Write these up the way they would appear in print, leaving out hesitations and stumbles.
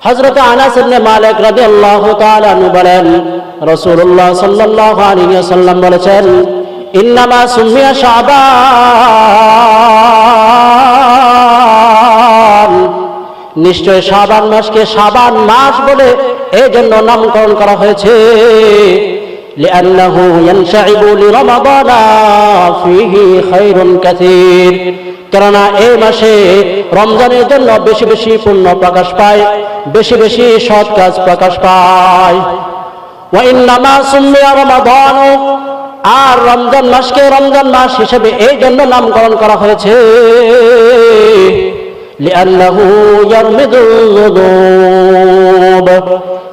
হযরত আনাস ইবনে মালিক রাদিয়াল্লাহু তাআলা আনহু বলেন, রাসূলুল্লাহ সাল্লাল্লাহু আলাইহি ওয়াসাল্লাম বলেছেন, ইন্নামা সুমিয়া শাবান, নিশ্চয় শাবান মাসকে শাবান মাস বলে এই জন্য নামকরণ করা হয়েছে, লিআন্নাহু ইয়ানশাইবু লিরমাদানা ফীহি খায়রুন কাসীর, কেননা এই মাসে রমজানের জন্য বেশি বেশি পুণ্য প্রকাশ পায়, বেশি বেশি সৎ কাজ প্রকাশ পায়। ওয়া ইন্নামা সুমিয়া রমাদান, আর রমজান মাসকে রমজান মাস হিসেবে এই জন্য নামকরণ করা হয়েছে, লিআন্নাহু ইয়ারমিদুল যুনুব,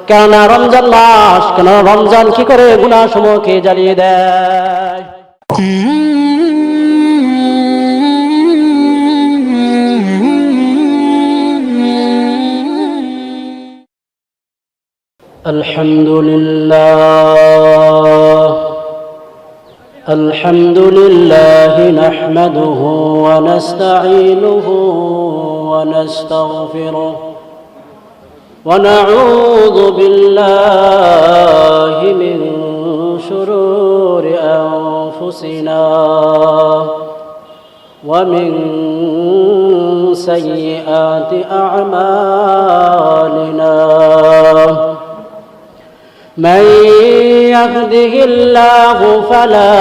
কেননা রমজান মাস, কেননা রমজান কি করে গুনাহসমূহকে জ্বালিয়ে দেয়। الحمد لله نحمده ونستعينه ونستغفره ونعوذ بالله من شرور أنفسنا ومن سيئات أعمالنا، من يهده الله فلا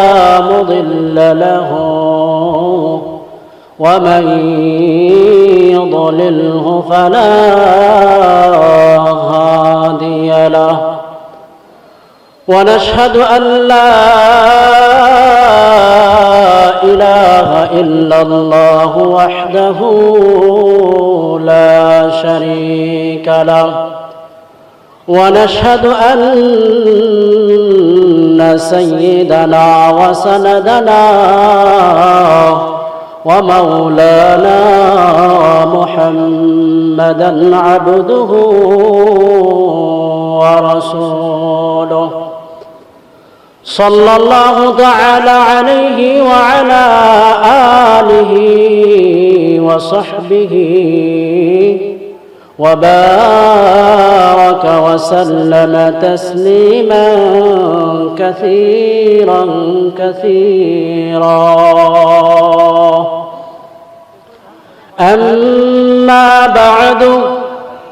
مضل له ومن يضلله فلا هادي له، ونشهد أن لا إله إلا الله وحده لا شريك له، ونشهد أن سيدنا وسندنا ومولانا محمدا عبده ورسوله، صلى الله تعالى عليه وعلى آله وصحبه وبارك وسلم تسليما كثيرا كثيرا. أما بعد،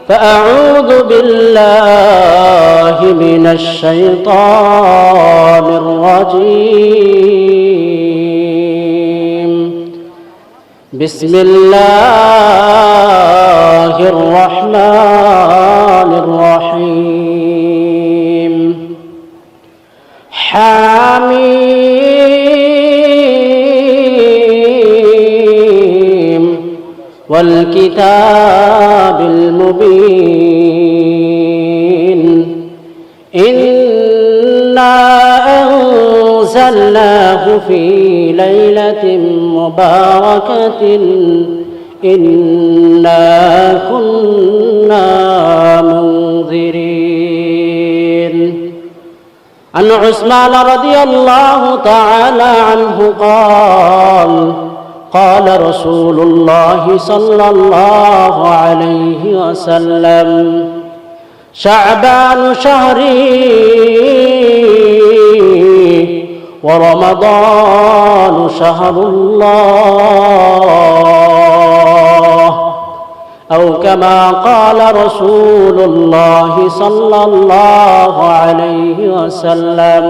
فأعوذ بالله من الشيطان الرجيم. بسم الله الرحمن الرحيم. حميم والكتاب المبين، إنا أنزلناه في ليلة مباركة إنا كنا منذرين. عن عثمان رضي الله تعالى عنه قال: قال رسول الله صلى الله عليه وسلم: شعبان شهري ورمضان شهر الله، أو كما قال رسول الله صلى الله عليه وسلم.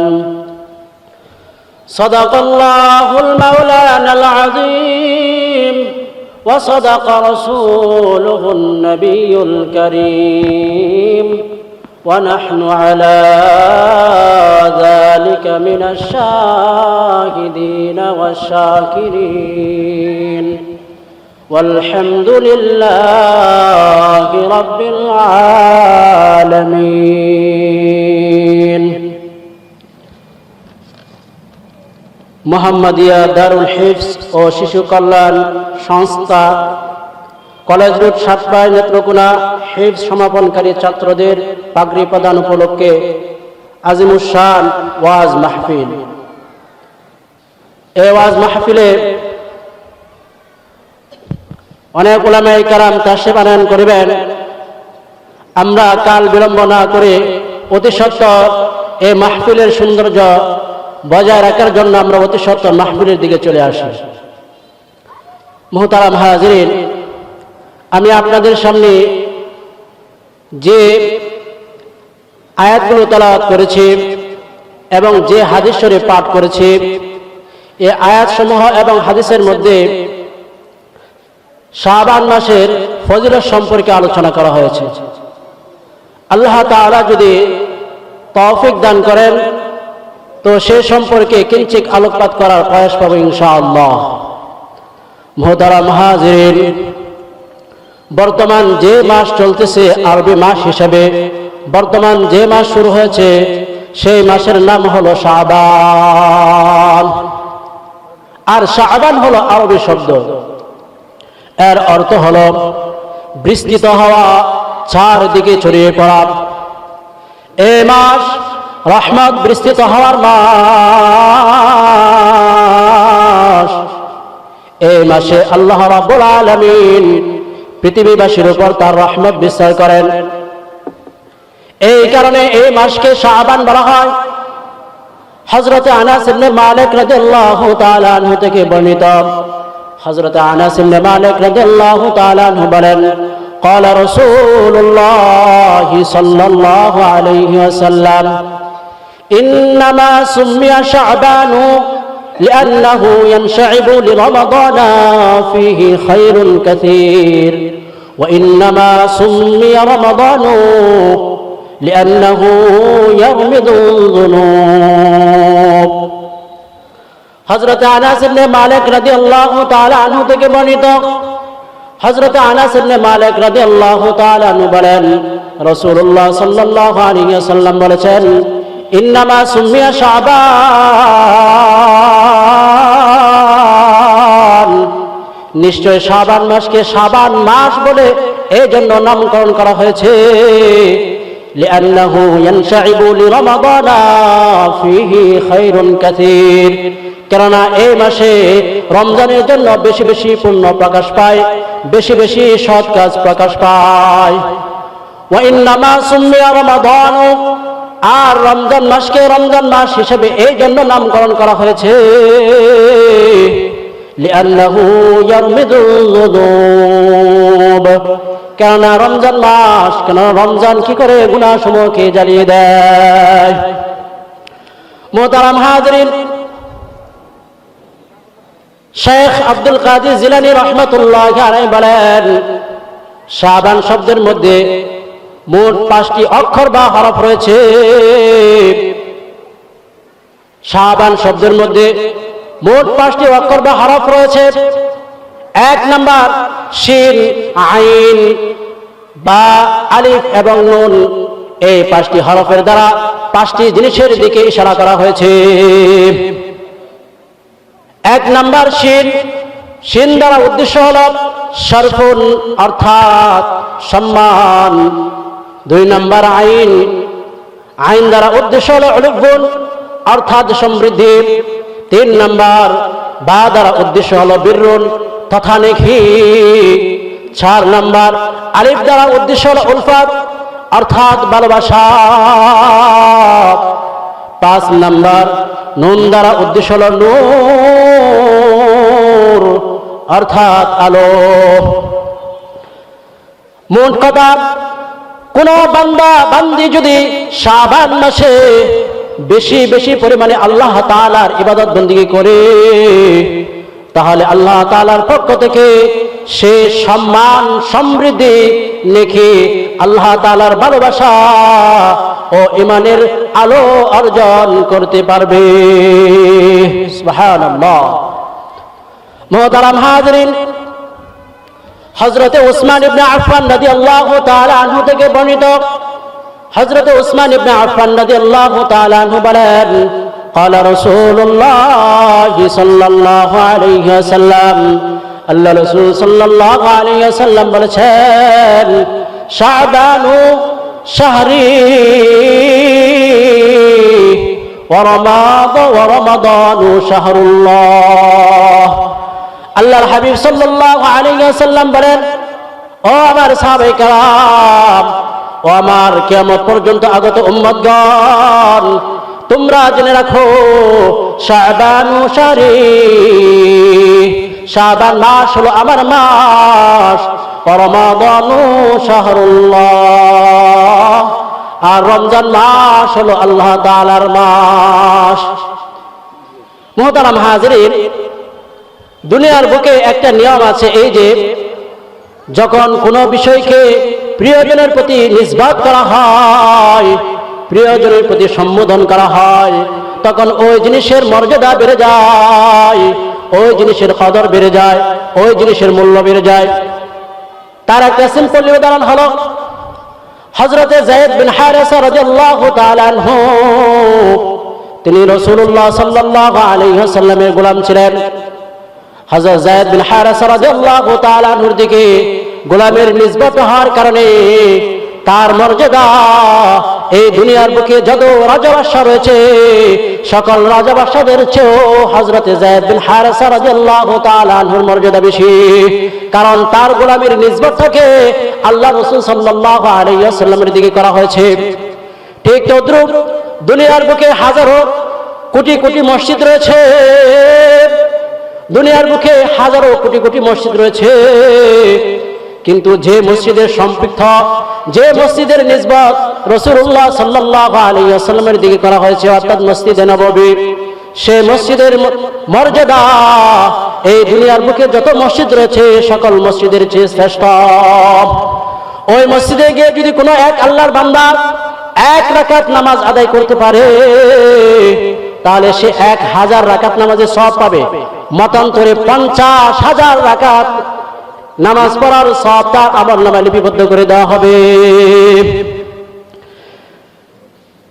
صدق الله المولانا العظيم، وصدق رسوله النبي الكريم، ونحن على ذلك من الشاهدين والشاكرين، والحمد لله رب العالمين. মোহাম্মদিয়া দারুল হিফজ ও শিশু কল্যাণ সংস্থা, কলেজ রোড সাতপাই, নেত্রকোনা হিফজ সমাপনকারী ছাত্রদের পাগড়ি প্রদান উপলক্ষে আজিমুশান ওয়াজ মাহফিল। এই ওয়াজ মাহফিলে অনেক উলামায়ে কেরাম তাশরিফ আনয়ন করিবেন। আমরা কাল বিলম্ব না করে অতি সত্বর এই মাহফিলের সৌন্দর্য বজায় রাখার জন্য আমরা অতি সত্বর মাহফিলের দিকে চলে আসি। মুহতারাম হাজিরিন, আমি আপনাদের সামনে যে আয়াতগুলো তেলাওয়াত করেছি এবং যে হাদিস শরীফ পাঠ করেছি, এই আয়াতসমূহ এবং হাদিসের মধ্যে শাবান মাসের ফজিলত সম্পর্কে আলোচনা করা হয়েছে। আল্লাহ তাআলা যদি তৌফিক দান করেন তো সে সম্পর্কে কিঞ্চিত আলোকপাত করার প্রয়াস পাবো ইনশাআল্লাহ। মুহতারাম হাজিরিন, বর্তমান যে মাস চলতেছে আরবি মাস হিসাবে, বর্তমান যে মাস শুরু হয়েছে সেই মাসের নাম হলো শাবান। আর শাবান হলো আরবি শব্দ, এর অর্থ হলো বিস্তৃত হওয়া, চারদিকে ছড়িয়ে পড়া। এই মাস রহমত বিস্তৃত হওয়ার মাস। এই মাসে আল্লাহ রাব্বুল আলামিন পৃথিবীবাসীর উপর তার রহমত বিস্তার করেন। এই কারণে এই মাসকে শাবান বলা হয়। হযরত আনাস ইবনে মালিক রাদিয়াল্লাহু তাআলা আনহু থেকে বর্ণিত, হযরত আনাস ইবনে মালিক রাদিয়াল্লাহু তাআলা আনহু বলেন, قال رسول الله صلى الله عليه وسلم إنما سمي شعبان لأنه ينشعب لرمضان فيه خير كثير وإنما سمي رمضان لأنه يغمض الذنوب। হযরত আনাস ইবনে মালিক রাদিয়াল্লাহু তাআলা আনহু থেকে বর্ণিত, হযরত আনাস ইবনে মালিক রাদিয়াল্লাহু তাআলা আনহু বলেন, রাসূলুল্লাহ সাল্লাল্লাহু আলাইহি ওয়াসাল্লাম বলেছেন, ইন্নামা সুমিয়া শাবান, নিশ্চয় শাবান মাসকে শাবান মাস বলে এই জন্য নামকরণ করা হয়েছে, লিআন্নাহু ইয়ানশাইবু লিরমাদানা ফীহি খায়রুন কাসীর, কেননা এই মাসে রমজানের জন্য বেশি বেশি পুণ্য প্রকাশ পায়, বেশি বেশি সৎ কাজ প্রকাশ পায়। ওয়া ইন্নামা সুমিয়া রমাদান, আর রমজান মাসকে রমজান মাস হিসেবে এই জন্য নামকরণ করা হয়েছে, লিআন্নাহু ইয়ারমিদুল যুনুব, কেননা রমজান মাস, কেননা রমজান কি করে গুনাহসমূহকে জ্বালিয়ে দেয়। মুহতারাম হাজিরিন, শেখ আব্দুল কাদের জিলানী রহমাতুল্লাহি আলাইহি বলেন, শাবান শব্দের মধ্যে মোট 5টি অক্ষর বা হরফ রয়েছে। শাবান শব্দের মধ্যে মোট 5টি অক্ষর বা হরফ রয়েছে। 1 নাম্বার শিন, আইন, বা, আলিফ এবং নুন, এই 5টি হরফের দ্বারা 5টি জিনিসের দিকে ইশারা করা হয়েছে। 1 নাম্বার শিন, শিন দ্বারা উদ্দেশ্য হল শরফুন অর্থাৎ সম্মান। 2 নাম্বার আইন, আইন দ্বারা উদ্দেশ্য হল উলুফুন অর্থাৎ সমৃদ্ধি। 3 নাম্বার বা দ্বারা উদ্দেশ্য হল বিররুন তথা নেকি। 4 নাম্বার আলিফ দ্বারা উদ্দেশ্য হল উলফাত অর্থাৎ ভালোবাসা। 5 নাম্বার নুন দ্বারা উদ্দেশ্য হল নূর অর্থাৎ আলো। মোট কথা, কোন বান্দা বান্দি যদি শাবান মাসে বেশি বেশি পরিমাণে আল্লাহ তাআলার ইবাদত বন্দেগী করে, তাহলে আল্লাহ তাআলার পক্ষ থেকে সে সম্মান, সমৃদ্ধি, নেকি, আল্লাহ তাআলার ভালোবাসা ও ঈমানের আলো অর্জন করতে পারবে। সুবহানাল্লাহ। মুহতারাম হাজিরিন, হযরতে উসমান ইবনে আফফান রাদিয়াল্লাহু তাআলা আনহু থেকে বর্ণিত, হযরতে উসমান ইবনে আফফান রাদিয়াল্লাহু তাআলা আনহু বলেন, قال رسول الله صلى الله عليه وسلم, আল্লাহ রাসূল সাল্লাল্লাহু আলাইহি ওয়াসাল্লাম বলেছেন, শাবানু শাহরি ওয়া রমাদানু শাহরুল্লাহ। আল্লাহর হাবিব সাল্লাল্লাহু আলাইহি ওয়াসাল্লাম বলেন, ও আমার সাহাবায়ে কেরাম, ও ও আমার কিয়ামত পর্যন্ত আগত উম্মতগণ, তোমরা জেনে রাখো শাবান শাহরি, শাবান মাস হলো আমার মাস, রমাদানু শাহরুল্লাহ, আর রমজান মাস হলো আল্লাহ তাআলার মাস। মুহতারাম হাজিরিন, দুনিয়ার বুকে একটা নিয়ম আছে, এই যে যখন কোনো বিষয়কে প্রিয়জনের প্রতি নিসবত করা হয়, প্রিয়জনের প্রতি সম্বোধন করা হয়, তখন ওই জিনিসের মর্যাদা বেড়ে যায়, ওই জিনিসের কদর বেড়ে যায়, ওই জিনিসের মূল্য বেড়ে যায়। তার একটা সিম্পল উদাহরণ হলো হযরতে যায়েদ বিন হারেসা রাদিয়াল্লাহু তাআলা আনহু। তিনি রাসূলুল্লাহ সাল্লাল্লাহু আলাইহি ওয়াসাল্লামের গোলাম ছিলেন। হযরত যায়েদ বিন হারেসা রাদিয়াল্লাহু তাআলা আনহুর দিকে গোলামের নিসবত হওয়ার কারণে তার মর্যাদা এই দুনিয়ার বুকে যত রাজা-বাদশাহ রয়েছে সকল রাজা-বাদশাদের চেয়েও হযরতে যায়েদ বিন হারেসা রাদিয়াল্লাহু তাআলা আনহুর মর্যাদা বেশি, কারণ তার গোলামের নিসবতটাকে আল্লাহ রাসূল সাল্লাল্লাহু আলাইহি ওয়াসাল্লামের দিকে করা হয়েছে। ঠিক তদ্রুপ দুনিয়ার বুকে হাজারো কোটি কোটি মসজিদ রয়েছে, দুনিয়ার বুকে হাজারো কোটি কোটি মসজিদ রয়েছে, কিন্তু যে মসজিদের সম্পৃক্ত, যে মসজিদের নিসবত রাসূলুল্লাহ সাল্লাল্লাহু আলাইহি ওয়াসাল্লামের দিকে করা হয়েছে, অর্থাৎ মসজিদে নববী, সেই মসজিদের মর্যাদা এই দুনিয়ার বুকে যত মসজিদ রয়েছে সকল মসজিদের চেয়ে শ্রেষ্ঠ। ওই মসজিদে গিয়ে যদি কোনো এক আল্লাহর বান্দা 1 রাকাত নামাজ আদায় করতে পারে, তাহলে সে 1000 রাকাত নামাজের সওয়াব পাবে। মতান্তরে 50,000 রাকাত নামাজ পড়ার সওয়াব তার আমলনামায় লিপিবদ্ধ করে দেওয়া হবে।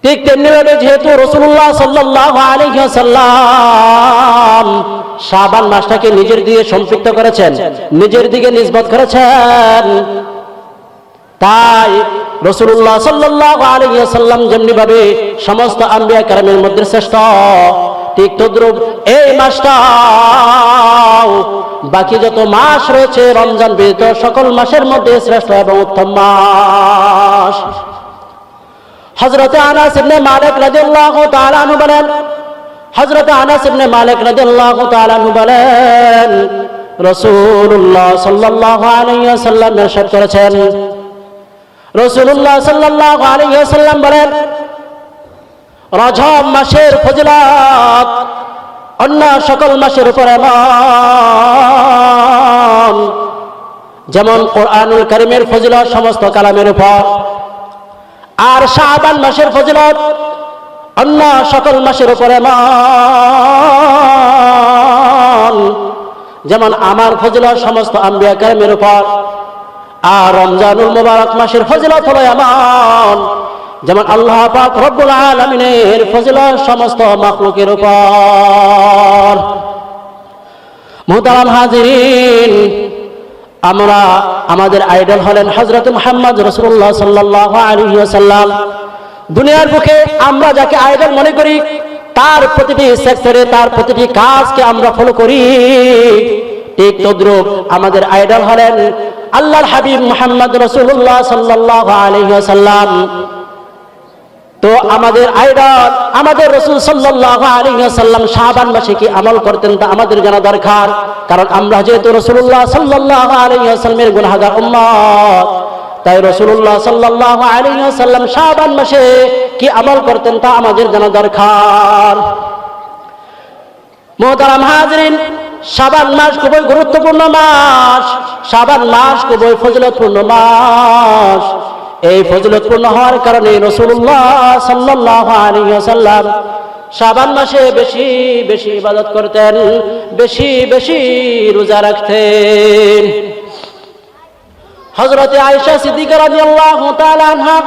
ঠিক তেমনিভাবে যেহেতু রাসূলুল্লাহ সাল্লাল্লাহু আলাইহি ওয়াসাল্লাম শাবান মাসটাকে নিজের দিকে সম্পৃক্ত করেছেন, নিজের দিকে নিসবত করেছেন, তাই রাসূলুল্লাহ সাল্লাল্লাহু আলাইহি ওয়াসাল্লাম যেমনিভাবে সমস্ত আম্বিয়া কেরামের মধ্যে শ্রেষ্ঠ, ঠিক তদ্রুপ এই মাসটা বাকি যত মাস রয়েছে রমজান ব্যতীত সকল মাসের মধ্যে শ্রেষ্ঠ এবং উত্তম মাস। হযরত আনাস ইবনে মালিক রাদিয়াল্লাহু তাআলা আনহু বলেন, হযরত আনাস ইবনে মালিক রাদিয়াল্লাহু তাআলা আনহু বলেন, রাসূলুল্লাহ সাল্লাল্লাহু আলাইহি ওয়াসাল্লাম ইরশাদ করেছেন, রাসূলুল্লাহ সাল্লাল্লাহু আলাইহি ওয়াসাল্লাম বলেন, রজব মাসের ফজিলত অন্য সকল মাসের উপর এমন যেমন কোরআনুল কারীমের ফজিলত সমস্ত কালামের উপর, আর শাবান মাসের ফজিলত অন্য সকল মাসের উপর এমন যেমন আমার ফজিলত সমস্ত আম্বিয়া কেরামের উপর, আর রমজানুল মুবারক মাসের ফজিলত হলো এমন যেমন আল্লাহ পাক রব্বুল আলামিনের ফজিলত সমস্ত মাখলুকের উপর। মুহতারাম হাজিরিন, আমরা আমাদের আইডল হলেন হযরত মুহাম্মদ রাসূলুল্লাহ সাল্লাল্লাহু আলাইহি ওয়াসাল্লাম। দুনিয়ার বুকে আমরা যাকে আইডল মনে করি তার প্রতিটি সেক্টরে তার প্রতিটি কাজকে আমরা ফলো করি, ঠিক তদ্রুপ আমাদের আইডল হলেন আল্লাহর হাবিব মুহাম্মদ রাসূলুল্লাহ সাল্লাল্লাহু আলাইহি ওয়াসাল্লাম। তো আমাদের আইডল আমাদের রাসূল সাল্লাল্লাহু আলাইহি ওয়াসাল্লাম শাবান মাসে কি আমল করতেন তা আমাদের জানা দরকার, কারণ আমরা যেহেতু রাসূলুল্লাহ সাল্লাল্লাহু আলাইহি ওয়াসাল্লামের গুনাহগার উম্মত, তাই রাসূলুল্লাহ সাল্লাল্লাহু আলাইহি ওয়াসাল্লাম শাবান মাসে কি আমল করতেন তা আমাদের জানা দরকার। মুহতারাম হাজিরিন, শাবান মাস খুবই গুরুত্বপূর্ণ মাস, শাবান মাস খুবই ফজিলতপূর্ণ মাস। এই ফজিলতপূর্ণ হওয়ার কারণে রাসূলুল্লাহ সাল্লাল্লাহু আলাইহি ওয়াসাল্লাম শাবান মাসে বেশি বেশি ইবাদত করতেন, বেশি বেশি রোজা রাখতেন। হযরত আয়েশা সিদ্দিকা রাদিয়াল্লাহু তাআলা আনহা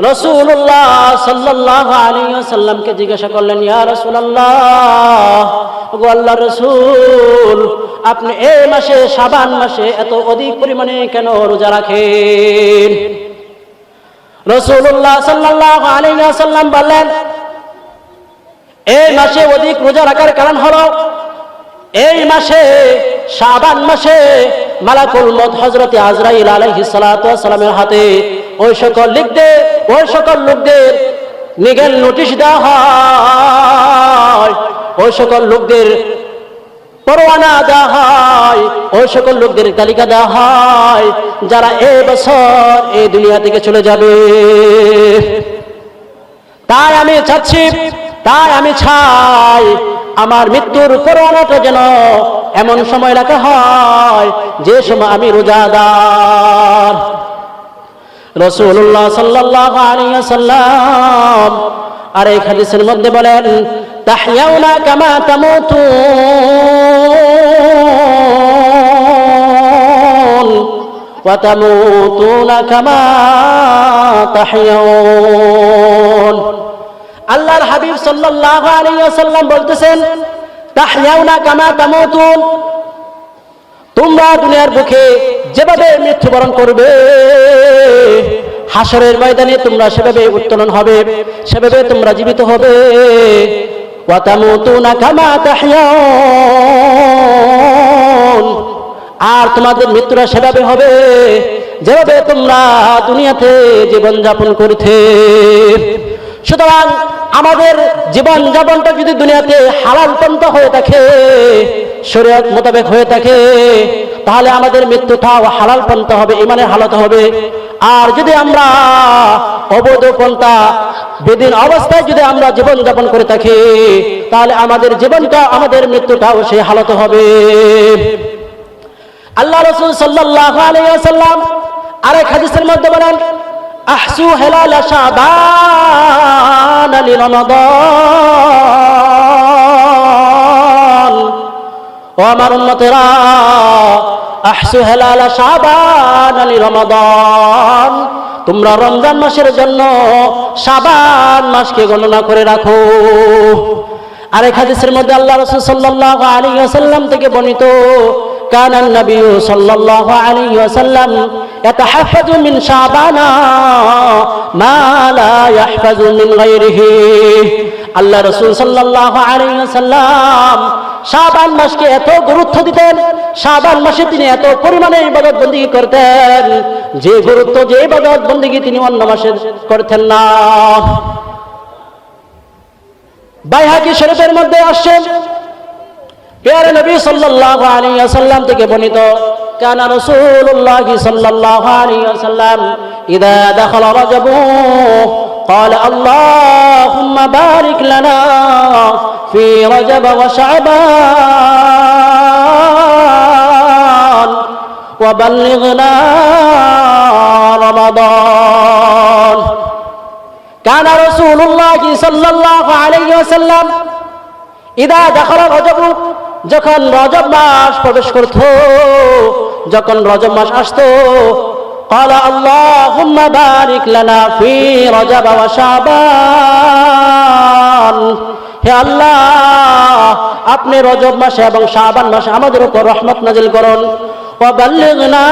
রাসূলুল্লাহ সাল্লাল্লাহু আলাইহি ওয়াসাল্লামকে জিজ্ঞাসা করলেন, ইয়া রাসূলুল্লাহ, ওগো আল্লাহর রাসূল, আপনি এই মাসে শাবান মাসে এত অধিক পরিমাণে কেন রোজা রাখেন? রাসূলুল্লাহ সাল্লাল্লাহু আলাইহি ওয়াসাল্লাম বললেন, এই মাসে অধিক রোজা রাখার কারণ হলো এই মাসে শাবান মাসে মালাকুল মউত হযরত আজরাইল আলাইহিস সালাতু ওয়াস সালামের হাতে ওই সকল লোকদের লিগ্যাল নোটিশ দেওয়া হয়, ওই সকল লোকদের পরোয়ানা দেওয়া হয়, ওই সকল লোকদের তালিকা দেওয়া হয় যারা এই বছর এই দুনিয়া থেকে চলে যাবে। তাই আমি চাই আমার মৃত্যুর পরোয়ানাটা যেন এমন সময় রাখা হয় যে সময় আমি রোজাদার। রাসূলুল্লাহ সাল্লাল্লাহু আলাইহি ওয়াসাল্লাম আর এই হাদিসের মধ্যে বলেন, তাহইয়াউনা কামা তামুতুন ওয়া তামুতুনা কামা তাহইয়াউন। আল্লাহর হাবিব সাল্লাল্লাহু আলাইহি ওয়াসাল্লাম বলতেছেন, তাহইয়াউনা কামা তামুতুন, তোমরা দুনিয়ার বুকে যেভাবে মৃত্যুবরণ করবে, হাসরের ময়দানে তোমরা সেভাবে উত্তোলন হবে, সেভাবে তোমরা জীবিত হবে। ওয়া তামুতুনা কামা তাহইয়াউন, আর তোমাদের মৃত্যুরা সেভাবে হবে যেভাবে তোমরা দুনিয়াতে জীবন যাপন করতে। সুতরাং আমাদের জীবন যাপনটা যদি দুনিয়াতে হালাল পন্থা হয়ে থাকে, শরীয়ত মোতাবেক হয়ে থাকে, তাহলে আমাদের মৃত্যুটাও হালাল পন্থা হবে, ঈমানের হালত হবে। আর যদি আমরা অবৈধ পন্থা বেদিন অবস্থায় যদি আমরা জীবন যাপন করে থাকি, তাহলে আমাদের জীবনটা, আমাদের মৃত্যুটাও সেই হালত হবে। আল্লাহ রাসূল সাল্লাল্লাহু আলাইহি ওয়াসাল্লাম আরেক হাদিসের মধ্যে বলেন, আহসু হিলাল শাবান লিরমাদান। ও আমার উম্মতেরা, আহসু হিলাল শাবান লিরমাদান, তোমরা রমজান মাসের জন্য শাবান মাসকে গণনা করে রাখো। আরেক হাদিসের মধ্যে আল্লাহ রাসূল সাল্লাল্লাহু আলাইহি ওয়াসাল্লাম থেকে বর্ণিত, কানান নবী সাল্লাল্লাহু আলাইহি ওয়াসাল্লাম ইয়াতাহাফাযু মিন শাবানা মা লা ইয়াহফাযু মিন গায়রিহি। আল্লাহ রাসূল সাল্লাল্লাহু আলাইহি ওয়াসাল্লাম শাবান মাসকে এত গুরুত্ব দিতেন, শাবান মাসে তিনি এত পরিমাণে ইবাদত বندگی করতেন যে গুরুত্ব, যে ইবাদত বندگی তিনি অন্য মাসে করতেন না। বাইহাকি শরীফের মধ্যে আসছে, প্যারে নবী সাল্লাল্লাহু আলাইহি ওয়াসাল্লাম থেকে বর্ণিত, কানা রাসূলুল্লাহ সাল্লাল্লাহু আলাইহি ওয়াসাল্লাম ইযা দাখালা রাজাব قال اللهم بارك لنا في رجب وشعبان وبلغنا رمضان। كان رسول الله صلى الله عليه وسلم ইদা দাখালা রজব, যখন রজব মাস প্রবেশ করত, যখন রজব মাস আসতো, ক্বালা আল্লাহুম্মা বারিক লানা ফি রজব ওয়া শাবান, হে আল্লাহ আপনি রজব মাসে এবং শাবান মাসে আমাদের উপর রহমত নাজিল করুন। ওয়া বাল্লিগনা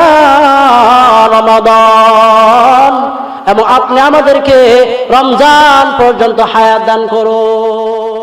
রমাদান, এবং আপনি আমাদেরকে রমজান পর্যন্ত হায়াত দান করুন।